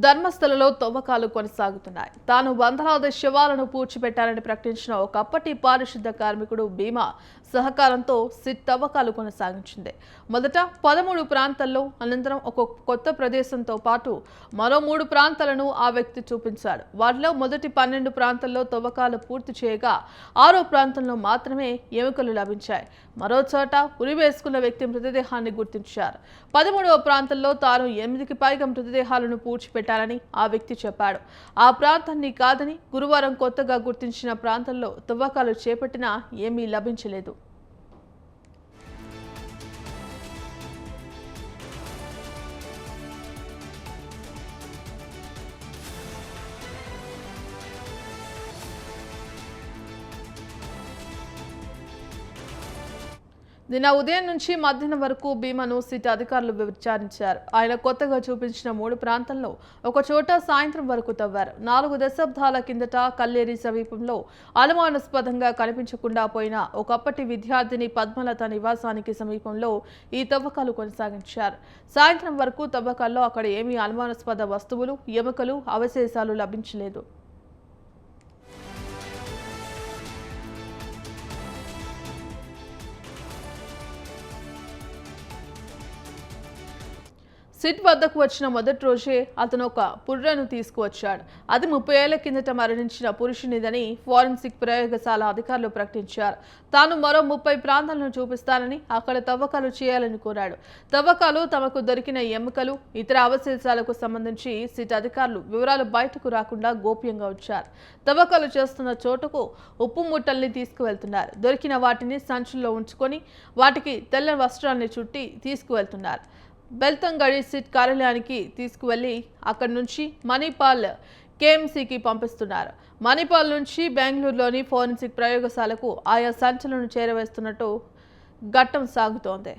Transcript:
ధర్మస్థలలో తవ్వకాలు కొనసాగుతున్నాయి. తాను వందలాది శవాలను పూడ్చిపెట్టాలని ప్రకటించిన ఒకప్పటి పారిశుద్ధ కార్మికుడు భీమా సహకారంతో సిట్ తవ్వకాలు కొనసాగించింది. మొదట 13 ప్రాంతాల్లో, అనంతరం ఒక కొత్త ప్రదేశంతో పాటు మరో 3 ప్రాంతాలను ఆ వ్యక్తి చూపించాడు. వాటిలో మొదటి 12 ప్రాంతాల్లో తవ్వకాలు పూర్తి చేయగా 6వ ప్రాంతంలో మాత్రమే ఎముకలు లభించాయి. మరో చోట ఉరివేసుకున్న వ్యక్తి మృతదేహాన్ని గుర్తించారు. 13వ ప్రాంతంలో తాను 8కి పైగా మృతదేహాలను పూడ్చిపెట్టాలని ఆ వ్యక్తి చెప్పాడు. ఆ ప్రాంతాన్ని కాదని గురువారం కొత్తగా గుర్తించిన ప్రాంతంలో తవ్వకాలు చేపట్టినా ఏమీ లభించలేదు. నిన్న ఉదయం నుంచి మధ్యాహ్నం వరకు భీమాను సిట్ అధికారులు విచారించారు. ఆయన కొత్తగా చూపించిన 3 ప్రాంతాల్లో ఒక చోట సాయంత్రం వరకు తవ్వారు. 4 దశాబ్దాల కిందట కల్లేరి సమీపంలో అనుమానాస్పదంగా కనిపించకుండా పోయిన ఒకప్పటి విద్యార్థిని పద్మలత నివాసానికి సమీపంలో ఈ తవ్వకాలు కొనసాగించారు. సాయంత్రం వరకు తవ్వకాల్లో అక్కడ ఏమీ అనుమానాస్పద వస్తువులు, ఎముకలు, అవశేషాలు లభించలేదు. సిట్ వద్దకు వచ్చిన మొదటి రోజే అతను ఒక పుర్రెను తీసుకువచ్చాడు. అది 30 ఏళ్ల కిందట మరణించిన పురుషునిదని ఫోరెన్సిక్ ప్రయోగశాల అధికారులు ప్రకటించారు. తాను మరో 30 ప్రాంతాలను చూపిస్తానని, అక్కడ తవ్వకాలు చేయాలని కోరాడు. తవ్వకాలు తమకు దొరికిన ఎముకలు, ఇతర అవశేషాలకు సంబంధించి సిట్ అధికారులు వివరాలు బయటకు రాకుండా గోప్యంగా ఉంచారు. తవ్వకాలు చేస్తున్న చోటుకు ఉప్పు మూటల్ని తీసుకువెళ్తున్నారు. దొరికిన వాటిని సంచుల్లో ఉంచుకొని వాటికి తెల్ల వస్త్రాన్ని చుట్టి తీసుకువెళ్తున్నారు. బెల్తంగడి సిట్ కార్యాలయానికి తీసుకువెళ్లి అక్కడి నుంచి మణిపాల్ కేఎంసీకి పంపిస్తున్నారు. మణిపాల్ నుంచి బెంగళూరులోని ఫోరెన్సిక్ ప్రయోగశాలకు ఆయా సంచులను చేరవేస్తున్నట్టు ఘట్టం సాగుతోంది.